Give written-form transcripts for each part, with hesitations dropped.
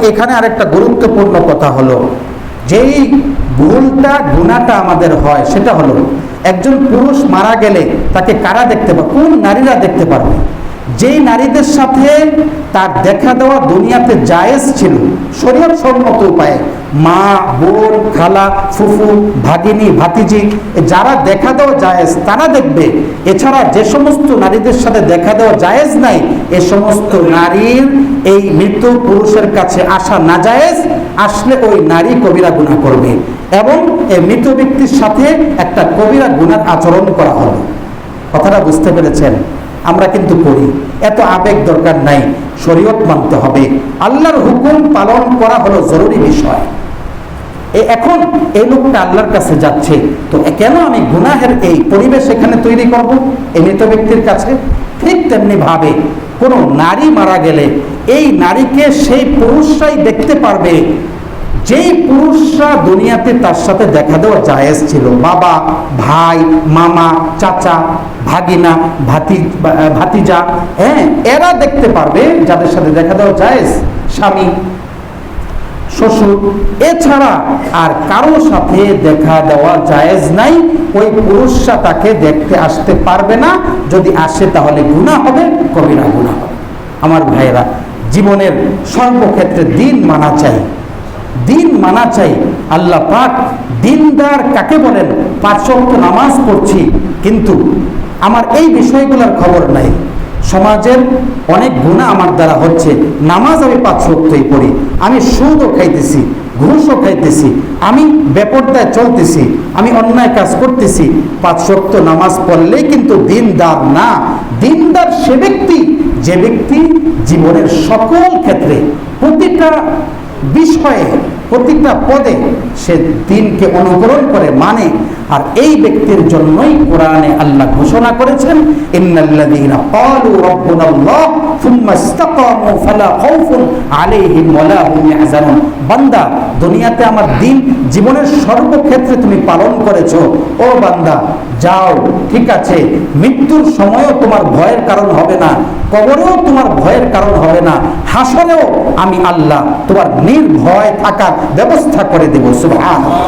এখানে আরেকটা গুরুত্বপূর্ণ কথা হলো, যেই ভুলটা গুনাহটা আমাদের হয় সেটা হলো, একজন পুরুষ মারা গেলে তাকে কারা দেখতে পাবে? কোন নারীরা দেখতে পারবে? যেই নারীদের সাথে তার দেখা দেওয়া দুনিয়াতে জায়েজ ছিল শরীয়ত সম্মত উপায়ে, মা, বোন, খালা, ফুফু, ভাগিনী, ভাতিজি, যারা দেখা দেওয়া জায়েজ তারা দেখবে। এছাড়া যে সমস্ত নারীদের সাথে দেখা দেওয়া জায়েজ নাই, এ সমস্ত নারীর এই মৃত পুরুষের কাছে আসা নাজায়েজ, আসলে ওই নারী কবিরা গুনাহ করবে এবং এই মৃত ব্যক্তির সাথে একটা কবিরা গুনার আচরণ করা হবে। কথাটা বুঝতে পেরেছেন? আমরা কিন্তু করি, এত আবেগ দরকার নাই, শরীয়ত মানতে হবে, আল্লাহর হুকুম পালন করা হলো জরুরি বিষয়। এখন এই লোকটা আল্লাহর কাছে যাচ্ছে, তো কেন আমি গুনাহের এই পরিবেশ এখানে তৈরি করব এই মৃত ব্যক্তির কাছে? ঠিক তেমনি ভাবে কোনো নারী মারা গেলে এই নারীকে সেই পুরুষরাই দেখতে পারবে যেই পুরুষরা দুনিয়াতে তার সাথে দেখা দেওয়া জায়েজ ছিল, বাবা, ভাই, মামা, চাচা, ভাগিনা, ভাতিজা, হ্যাঁ, এরা দেখতে পারবে যাদের সাথে দেখা দেওয়া জায়েজ, স্বামী, শ্বশুর। এছাড়া আর কারো সাথে দেখা দেওয়া জায়েজ নাই, ওই পুরুষরা তাকে দেখতে আসতে পারবে না। যদি আসে তাহলে গুনাহ হবে, কবিরা গুনাহ হবে। আমার ভাইয়েরা, জীবনের সর্বক্ষেত্রে দিন মানা চাই, দিন মানা চাই। আল্লাহ পাক দিনদার কাকে বলেন? 5 ওয়াক্ত নামাজ পড়ছি কিন্তু আমার এই বিষয়গুলোর খবর নাই, সমাজের অনেক গুনাহ আমার দ্বারা হচ্ছে, নামাজ আমি 5 ওয়াক্তই পড়ি, আমি সুদও খাইতেছি, ঘুষও খাইতেছি, আমি বেপরদায় চলতেছি, আমি অন্যায় কাজ করতেছি, 5 ওয়াক্ত নামাজ পড়লেই কিন্তু দিনদার না। দিনদার সে ব্যক্তি যে ব্যক্তি জীবনের সকল ক্ষেত্রে প্রতিটা বিষয়ে, প্রতিটা পদে সে দিনকে অনুকরণ করে মানে। আর এই ব্যক্তির জন্যই কোরআনে আল্লাহ ঘোষণা করেছেন, ইন্নাল্লাযীনা ক্বালু রাব্বুনাল্লাহ সুম্মা ইসতাকামু ফালা খাউফুন আলাইহিম ওয়ালা হুম ইয়াহজানুন। বান্দা, দুনিয়াতে আমার দিন জীবনের সর্বক্ষেত্রে তুমি পালন করেছো, ও বান্দা যাও, ঠিক আছে, মৃত্যুর সময়ও তোমার ভয়ের কারণ হবে না, কবরেও তোমার ভয়ের কারণ হবে না, হাসরেও আমি আল্লাহ তোমার নির্ভয় থাকার ব্যবস্থা করে দেব। সুবহানাল্লাহ।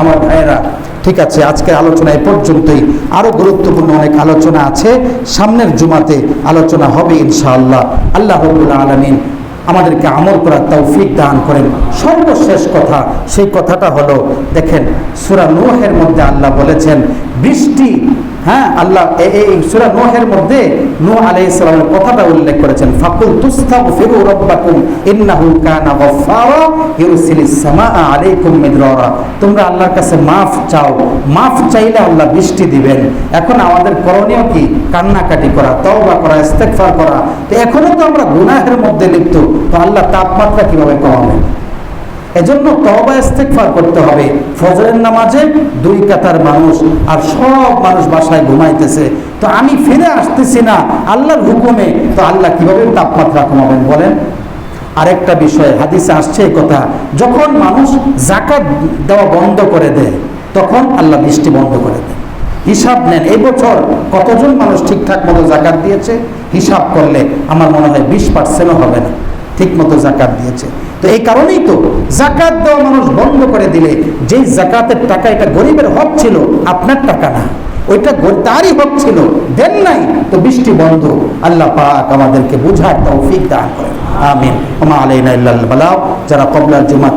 আমার ভাইয়েরা, ঠিক আছে, আজকের আলোচনা এই পর্যন্তই। আরো গুরুত্বপূর্ণ অনেক আলোচনা আছে, সামনের জুমাতে আলোচনা হবে ইনশাআল্লাহ। আল্লাহ রাব্বুল আলামিন আমাদেরকে আমল করার তৌফিক দান করেন। সর্বশেষ কথা, সেই কথাটা হলো, দেখেন সূরা নূহের মধ্যে আল্লাহ বলেছেন বৃষ্টি, হ্যাঁ, আল্লাহ এই সূরা নূহের মধ্যে নূহ আলাইহিস সালামের কথাটা উল্লেখ করেছেন, ফাকুল তুস্তাগফিরু রাব্বাকুম ইন্নাহু কানা গফফারা ইউরসিলিস সামাআ আলাইকুম মিদরারা। তোমরা আল্লাহর কাছে মাফ চাও, মাফ চাইলে আল্লাহ বৃষ্টি দিবেন। এখন আমাদের করণীয় কি? কান্নাকাটি করা, তওবা করা, ইস্তেগফার করা। তো এখনো তো আমরা গুনাহের মধ্যে লিপ্ত, তো আল্লাহ তাপমাত্রা কিভাবে কমাবেন? এজন্য তওবা ইস্তেগফার করতে হবে। ফজরের নামাজে 2 কাতার মানুষ, আর সব মানুষ বাসায় ঘুমাইতেছে, তো আমি ফিরে আসতেছি না আল্লাহর হুকুমে, তো আল্লাহ কিভাবে তাপমাত্রা কমাবেন বলেন? আরেকটা বিষয়, হাদিসে আসছে এই কথা, যখন মানুষ যাকাত দেওয়া বন্ধ করে দেয় তখন আল্লাহ বৃষ্টি বন্ধ করে দেয়। হিসাব নেন, এই বছর কতজন মানুষ ঠিকঠাক মতো যাকাত দিয়েছে? হিসাব করলে আমার মনে হয় 20%ও হবে না ঠিক মতো যাকাত দিয়েছে। তো এই কারণেই তো যাকাত দেওয়া মানুষ বন্ধ করে দিলে, যেই যাকাতের টাকা, এটা গরিবের হক ছিল, আপনার টাকা না, ওইটা তারই হক ছিল, দেন নাই, তো বৃষ্টি বন্ধ। আল্লাহ পাক আমাদেরকে বুঝার তৌফিক দান করেন, আমিন। ওয়া মা আলাইনা ইল্লাল বালাগ। যারা ক্বাবলাল জুমা